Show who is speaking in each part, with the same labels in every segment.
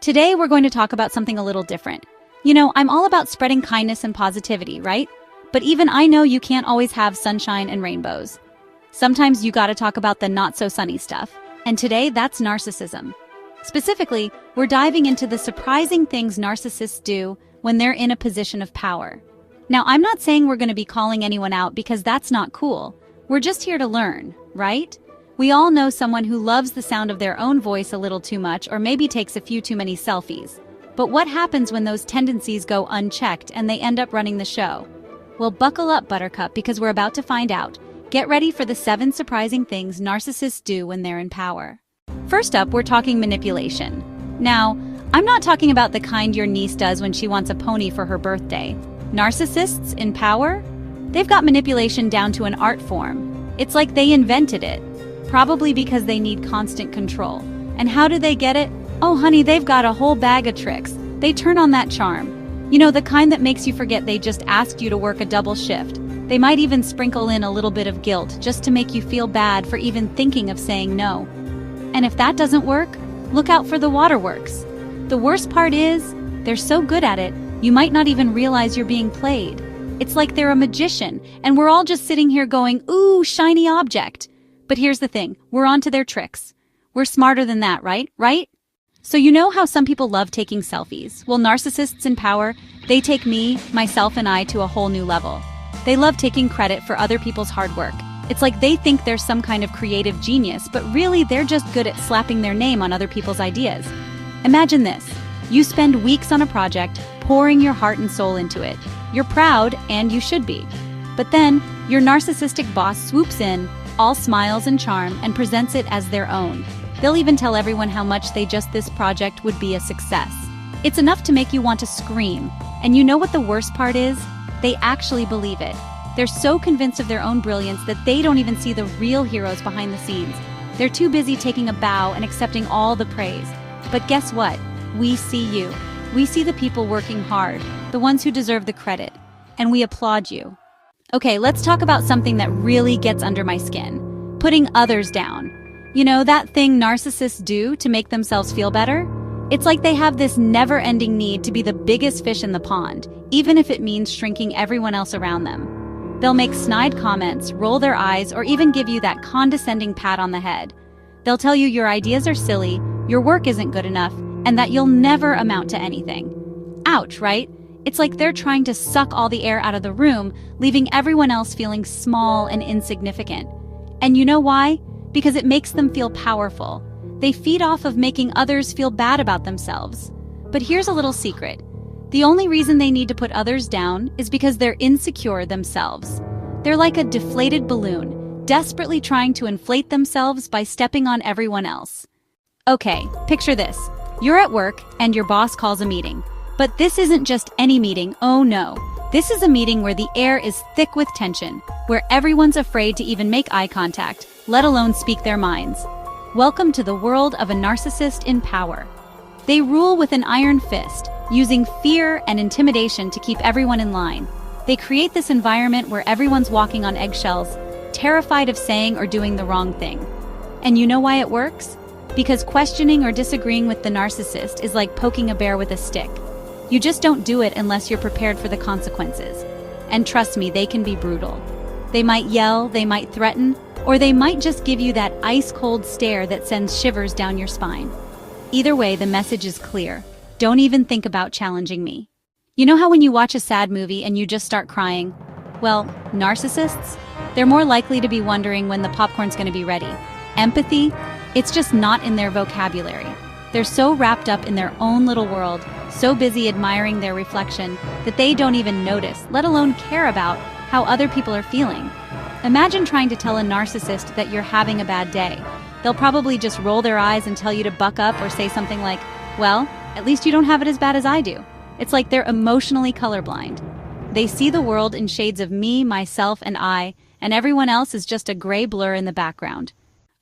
Speaker 1: Today, we're going to talk about something a little different. I'm all about spreading kindness and positivity, right? But even I know you can't always have sunshine and rainbows. Sometimes you gotta talk about the not-so-sunny stuff. And today, that's narcissism. Specifically, we're diving into the surprising things narcissists do when they're in a position of power. Now, I'm not saying we're going to be calling anyone out because that's not cool. We're just here to learn, right? We all know someone who loves the sound of their own voice a little too much or maybe takes a few too many selfies. But what happens when those tendencies go unchecked and they end up running the show? Well, buckle up, Buttercup, because we're about to find out. Get ready for the 7 surprising things narcissists do when they're in power. First up, we're talking manipulation. Now, I'm not talking about the kind your niece does when she wants a pony for her birthday. Narcissists in power? They've got manipulation down to an art form. It's like they invented it. Probably because they need constant control. And how do they get it? Oh, honey, they've got a whole bag of tricks. They turn on that charm. The kind that makes you forget they just asked you to work a double shift. They might even sprinkle in a little bit of guilt just to make you feel bad for even thinking of saying no. And if that doesn't work, look out for the waterworks. The worst part is, they're so good at it, you might not even realize you're being played. It's like they're a magician, and we're all just sitting here going, ooh, shiny object. But here's the thing, we're onto their tricks. We're smarter than that, right? So you know how some people love taking selfies? Well, narcissists in power, they take me, myself, and I to a whole new level. They love taking credit for other people's hard work. It's like they think they're some kind of creative genius, but really they're just good at slapping their name on other people's ideas. Imagine this. You spend weeks on a project, pouring your heart and soul into it. You're proud, and you should be. But then, your narcissistic boss swoops in, all smiles and charm, and presents it as their own. They'll even tell everyone how much this project would be a success. It's enough to make you want to scream. And you know what the worst part is? They actually believe it. They're so convinced of their own brilliance that they don't even see the real heroes behind the scenes. They're too busy taking a bow and accepting all the praise. But guess what? We see you. We see the people working hard, the ones who deserve the credit. And we applaud you. Okay, let's talk about something that really gets under my skin. Putting others down. That thing narcissists do to make themselves feel better? It's like they have this never-ending need to be the biggest fish in the pond, even if it means shrinking everyone else around them. They'll make snide comments, roll their eyes, or even give you that condescending pat on the head. They'll tell you your ideas are silly, your work isn't good enough, and that you'll never amount to anything. Ouch, right? It's like they're trying to suck all the air out of the room, leaving everyone else feeling small and insignificant. And you know why? Because it makes them feel powerful. They feed off of making others feel bad about themselves. But here's a little secret. The only reason they need to put others down is because they're insecure themselves. They're like a deflated balloon, desperately trying to inflate themselves by stepping on everyone else. Okay, picture this. You're at work and your boss calls a meeting. But this isn't just any meeting, oh no. This is a meeting where the air is thick with tension, where everyone's afraid to even make eye contact, let alone speak their minds. Welcome to the world of a narcissist in power. They rule with an iron fist, using fear and intimidation to keep everyone in line. They create this environment where everyone's walking on eggshells, terrified of saying or doing the wrong thing. And you know why it works? Because questioning or disagreeing with the narcissist is like poking a bear with a stick. You just don't do it unless you're prepared for the consequences. And trust me, they can be brutal. They might yell, they might threaten, or they might just give you that ice-cold stare that sends shivers down your spine. Either way, the message is clear. Don't even think about challenging me. You know how when you watch a sad movie and you just start crying? Well, narcissists? They're more likely to be wondering when the popcorn's going to be ready. Empathy? It's just not in their vocabulary. They're so wrapped up in their own little world, so busy admiring their reflection, that they don't even notice, let alone care about, how other people are feeling. Imagine trying to tell a narcissist that you're having a bad day. They'll probably just roll their eyes and tell you to buck up or say something like, well, at least you don't have it as bad as I do. It's like they're emotionally colorblind. They see the world in shades of me, myself, and I, and everyone else is just a gray blur in the background.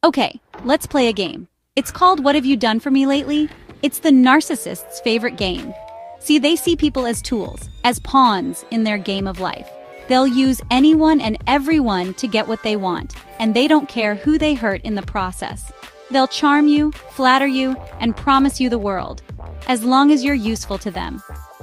Speaker 1: Okay, let's play a game. It's called What Have You Done For Me Lately? It's the narcissist's favorite game. See, they see people as tools, as pawns in their game of life. They'll use anyone and everyone to get what they want, and they don't care who they hurt in the process. They'll charm you, flatter you, and promise you the world. as long as you're useful to them.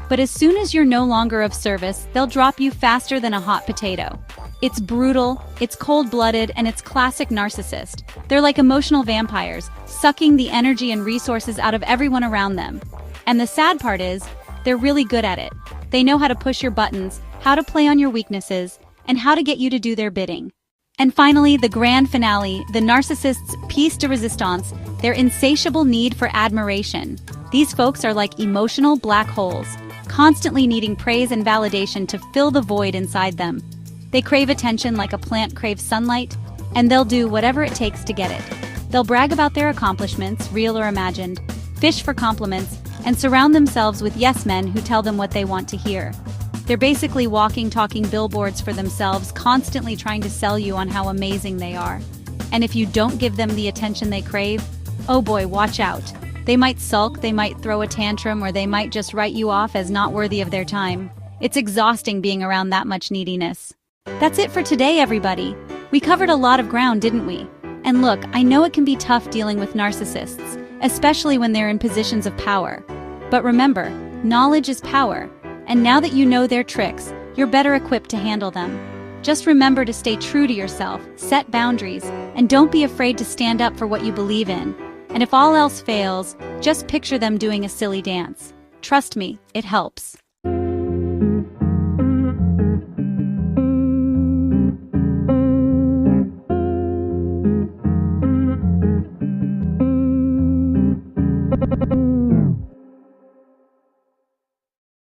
Speaker 1: But as soon as you're no longer of service, they'll drop you faster than a hot potato. It's brutal, it's cold-blooded, and it's classic narcissist. They're like emotional vampires, sucking the energy and resources out of everyone around them. And the sad part is, they're really good at it. They know how to push your buttons, how to play on your weaknesses, and how to get you to do their bidding. And finally, the grand finale, the narcissist's piece de resistance, their insatiable need for admiration. These folks are like emotional black holes, constantly needing praise and validation to fill the void inside them. They crave attention like a plant craves sunlight, and they'll do whatever it takes to get it. They'll brag about their accomplishments, real or imagined, fish for compliments, and surround themselves with yes men who tell them what they want to hear. They're basically walking, talking billboards for themselves, constantly trying to sell you on how amazing they are. And if you don't give them the attention they crave, oh boy, watch out. They might sulk, they might throw a tantrum, or they might just write you off as not worthy of their time. It's exhausting being around that much neediness. That's it for today, everybody. We covered a lot of ground, didn't we? And look, I know it can be tough dealing with narcissists, especially when they're in positions of power. But remember, knowledge is power. And now that you know their tricks, you're better equipped to handle them. Just remember to stay true to yourself, set boundaries, and don't be afraid to stand up for what you believe in. And if all else fails, just picture them doing a silly dance. Trust me, it helps.